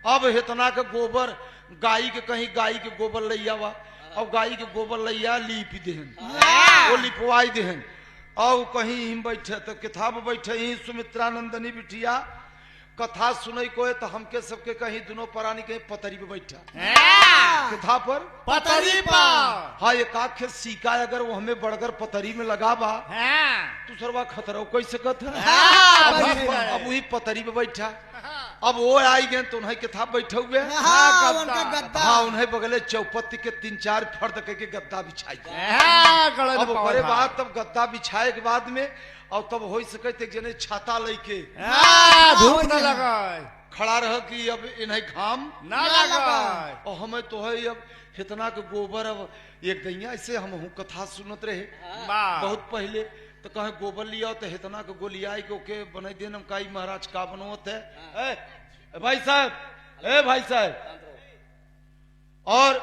अब इतना के गोबर गाय के कहीं गाय के गोबर लैया वा अब गाय के गोबर लैया लीप देहन वो लिपवाई देहन और कहीं हिम बैठे तो कथा बैठे ही सुमित्रानंदनी बिटिया कथा सुनई को है तो हमके सबके कहीं दोनों प्राणी कहीं पतरी पे बैठा कथा पर पतरी पर हाँ एक आख सीका अगर वो हमें बढ़कर पतरी में लगा बा तू सरवा खतरा कैसे कथ अब वही पतरी पे बैठा अब वो आई गए तो उन्हें कथा बैठे हुए हाँ उन्हें बगले चौपत्ती के 3-4 फर्द के गद्दा बिछाई अब बड़े बाद तब गद्दा बिछाए के बाद में और तब हो सके जने छाता लेके धूप न लगाए खड़ा रह कि अब इन्हें घाम ना लगाए और हमें तो है अब इतना के गोबर अब एक दैया ऐसे हम कथा सुनत रहे बहुत पहले तो कहे गोबर लिया तो इतना के गोलिया के बना देन काई महाराज का बनोत है भाई साहब और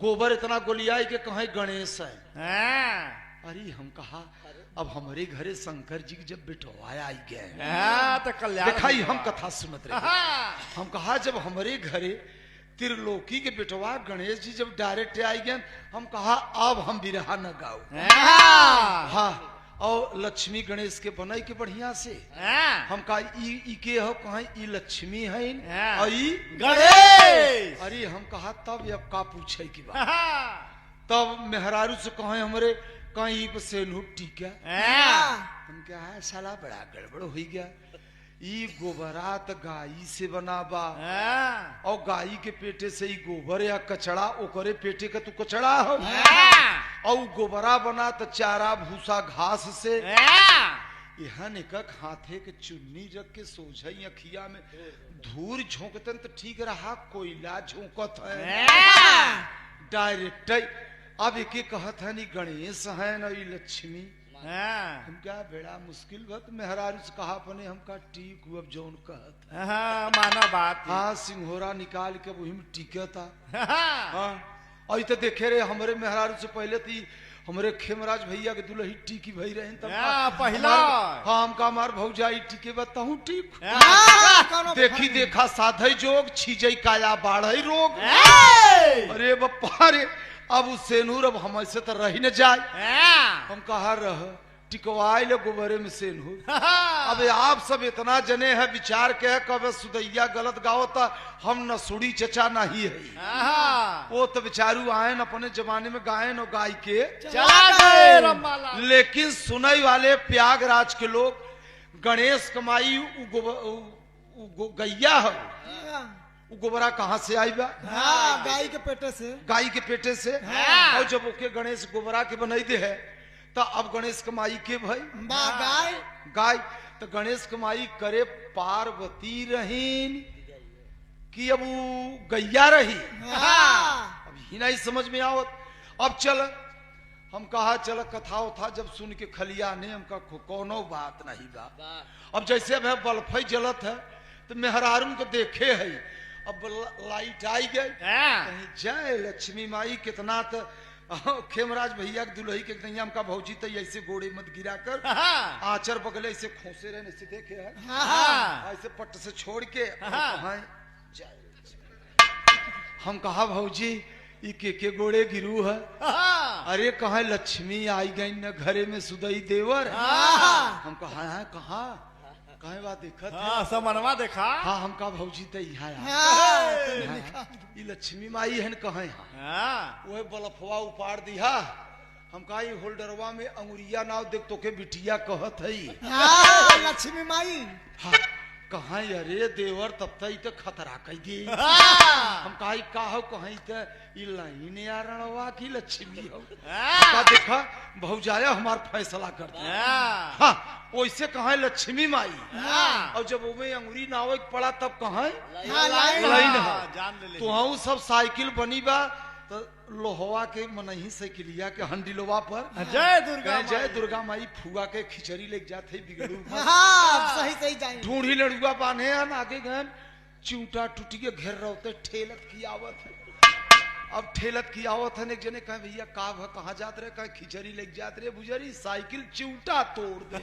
गोबर इतना गोलिया के कहे गणेश है अरे हम कहा अब हमारे घरे शंकर जी की जब बिठवाया आई गए तो कल्याण देखा ही हम कथा सुनत रहे हम कहा जब हमारे घरे त्रिलोकी के बिटवा गणेश जी जब डायरेक्ट आई गए हम कहा अब हम बिरहा न गाओ हाँ और लक्ष्मी गणेश के बनाई के बढ़िया से हम कहा ई के हो कहा ई लक्ष्मी है और ई गणेश अरे हम कहा तब अब का पूछे की बात तब मेहरारू से कहे हमारे कहीं से टीका हम क्या है साला बड़ा गड़बड़ हो गया ई गोबरा तो गाय से बनाबा और गाय के पेटे से ही गोबर या कचड़ा ओकरे पेटे का तू कचड़ा हो और गोबरा बना तो चारा भूसा घास से यहाँ निकक हाथे के चुन्नी रख के सोझई अखिया में धूर झोंकतन तो ठीक रहा कोयला झोंकत है डायरेक्ट अब एक कहत है नी गणेश है न लक्ष्मी हम क्या बेड़ा मुश्किल बात मेहरारू से कहा अपने हमका टीक हुआ जौन कहत माना बात हाँ सिंघोरा निकाल के वही में टीका था हाँ और तो देखे रहे हमारे मेहरारू से पहले थी हमारे खेमराज भैया के दुल्ही टीकी भई रहे तब पहला हाँ हमका हमार भौजाई टीके बताऊं टीक देखी देखा साधई जोग छीजई काया बाढ़ई रोग अरे बप्पा रे अब उस सेनूर अब हमसे तो रही न जाए हम कहा रह टिकवाई ले गोबरे में सेनूर अब आप सब इतना जने हैं विचार के है कब सुदैया गलत गाओ था हम न सुड़ी चचा नहीं है वो तो बेचारू आए न अपने जमाने में गायन और गाय के चला गए लेकिन सुनई वाले प्रयागराज के लोग गणेश कमाई गैया है गोबरा कहाँ से आई बा गाय के पेटे से और जब ओके गणेश गोबरा के बनाई दे है तो अब गणेश कमाई के भाई गाय तो गणेश कमाई करे पार्वती रहीन कि अब गैया रही अब ही नहीं समझ में आवत अब चल हम कहा चल कथा उथा जब सुन के खलिया ने हमका कोनो बात नहीं बा अब जैसे अब बल्फई जलत है तो मेहरारून को देखे है अब लाइट आई गई कहीं जय लक्ष्मी माई कितना तो खेमराज भैया के दुल्ही के नैया का भौजी तो ऐसे गोड़े मत गिरा कर आचर बगले ऐसे खोसे रहने से देखे है ऐसे पट से छोड़ के हम कहा भौजी ई के गोड़े गिरू है अरे कहा लक्ष्मी आई गई न घरे में सुदई देवर हम कहा है कहा कहे बात देखा समनवा देखा हाँ हमका भौजी तो यहाँ ये लक्ष्मी माई है न कहे वो बलफवा उपाड़ दिया हम कहा होल्डरवा में अंगुरिया नाव देख तो के बिटिया कहत है लक्ष्मी माई कहा अरे देवर तब तक खतरा कह दी हम कहा हो कहीं तो लाइन यारणवा की लक्ष्मी हो देखा भौजाया हमार फैसला कर हाँ वैसे कहा लक्ष्मी माई और जब वो अंगुरी नावे पड़ा तब कहा लाइन तो सब साइकिल बनी बा तो लोहवा के मनही साइकिलिया के हंडिलवा पर जय दुर्गा माई फुआ के खिचड़ी लेके जाते बिगड़ू सही जाए ढूंढी लड़ुआ बांधे आगे गए चिंटा टूटी के घेर रहे ठेलत की आवत है अब ठेलत की आवत है जने कहे भैया कहाँ जात रहे कहे खिचड़ी लेके जात रहे बुझरी साइकिल चिंटा तोड़ दे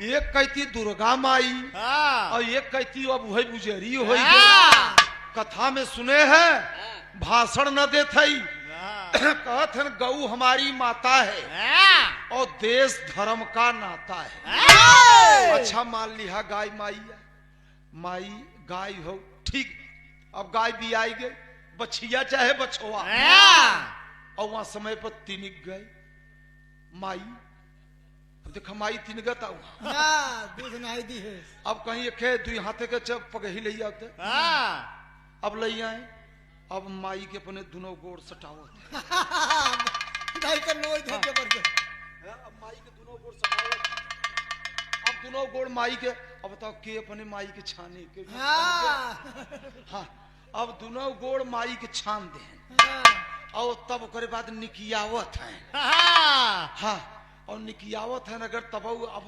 एक कहती दुर्गा माई हाँ और एक कहती अब वही गुजरी हो हाँ। कथा में सुने हैं भाषण न देते हाँ। कहत हैं गऊ हमारी माता है हाँ। और देश धर्म का नाता है। हाँ। अच्छा मान लिया गाय माई है। माई गाय हो ठीक, अब गाय भी आई गई बछिया चाहे बछुआ और वहां समय पर तिनिक गए माई। अब देखा माई तिनगत दूध नहीं दी है। अब कहीं एक दुई हाथे के चप पगही ले आते अब ले आए। अब माई के अपने दोनों गोड़ सटावत नहीं तो नोई दे जबरदस्त। अब माई के दोनों गोड़ सटावत। अब दोनों गोड़ माई के, अब बताओ के अपने माई के छाने के। हाँ अब दोनों गोड़ माई के छान दे और तब करे बाद निकियावत है। हाँ और निकियावत है अगर तब अब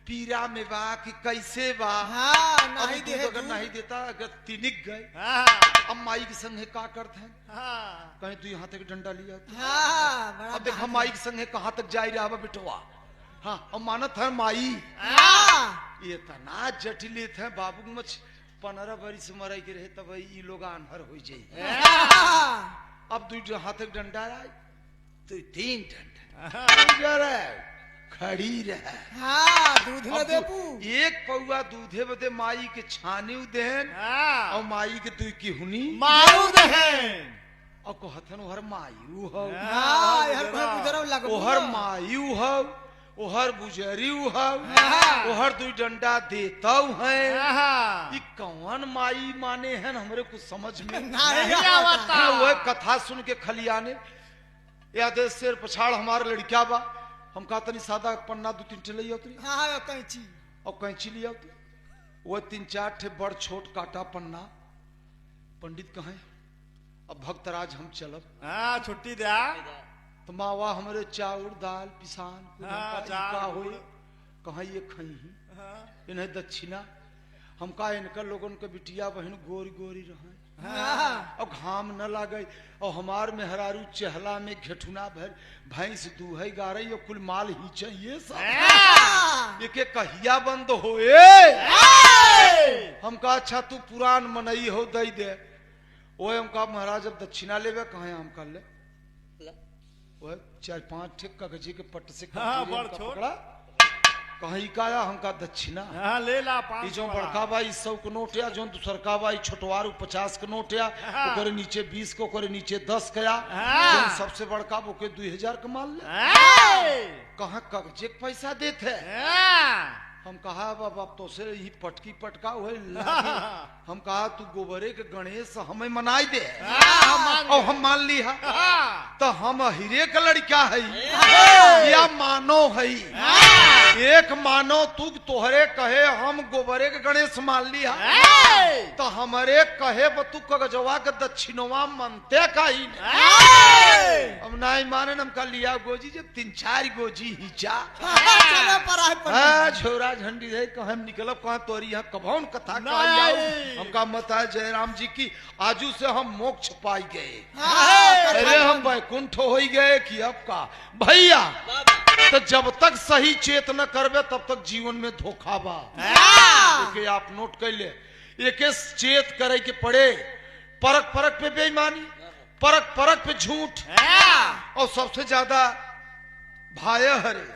पीरा में बा कि कैसे बा। अब नहीं दूध अगर नहीं देता अगर तिनिक गए अब माई के संगे का करते हैं कहीं तू यहाँ तक डंडा लिया अब देख हम माई के संगे कहाँ तक जाई रहा बेटवा। हाँ अब मानत है माई ये तना जटिलित है बाबू मच 15 बरिस मरई के रहे तब ये लोग आन्हर हो जाये। अब दू हाथ तक डंडा आए तो 3 डंडा खड़ी रहे। दूध न देबू। एक पौआ दूधे बदे माई के छाने देन और माई के दुई की हुनी मारू देहन और कहथन ओहर मायू हो ओहर मायू हो ओहर बुजरी हो ओहर दुई डंडा देता है। ये कौन माई माने हैं हमरे कुछ समझ में नहीं आवता। वो कथा सुन के खलियाने या दे शेर पछाड़ हमारे लड़किया बा हम कहा तनी सादा पन्ना 2-3 ठे लिया उतरी कैंची और कैंची लिया उतरी वो 3-4 ठे बड़ छोट काटा पन्ना। पंडित कहे अब भक्तराज हम चलब छुट्टी दे तो मावा हमारे चाउर दाल पिसान का हो कहा ये खई इन्हें दक्षिणा हम का इनका लोगन के बिटिया बहन गोरी गोरी रहे और घाम न लागे और हमार मेहरारू चहला में घेठुना भर भैंस दूहे गारई और कुल माल ही चाहिए सब एक कहिया बंद होए। हम का अच्छा तू पुरान मनई हो दई दे वो हम का महाराज अब दक्षिणा लेवे कहे हम कर ले वो 4-5 ठे कागजी के पट से पकड़ा कहीं काया हमका दक्षिणा ले ला जो बड़का बाई 100 के नोट या जो दूसरका बाई छोटवारू 50 के नोट या ओकरे नीचे 20 को ओकरे नीचे 10 कया जो सबसे बड़का वो के 2000 के माल ले कहा कागजे के पैसा देते हम कहा बाबा तो से ही पटकी पटका हुए हम कहा तू गोबरे के गणेश हमें मनाई दे और हम मान ली तो हम हीरे का लड़का है या मानो है एक मानो तू तोहरे कहे हम गोबरे के गणेश मान लिया तो हमारे कहे तू कगजवा के दक्षिणवा मनते का ही हम नहीं माने हम का लिया गोजी जब 3-4 गोजी हिचा छोरा झंडी है कहा निकलब कहा तोरी यहाँ कभौन कथा हम का मत है जयराम जी की आजू से हम मोक्ष पाई गए। अरे हम वैकुंठ हो गए कि अब का भैया तो जब तक सही चेत न करबे तब तक जीवन में धोखा बा। एक आप नोट कर ले एक चेत करे के पड़े परख परख पे बेईमानी परख परख पे झूठ और सबसे ज्यादा भाया हरे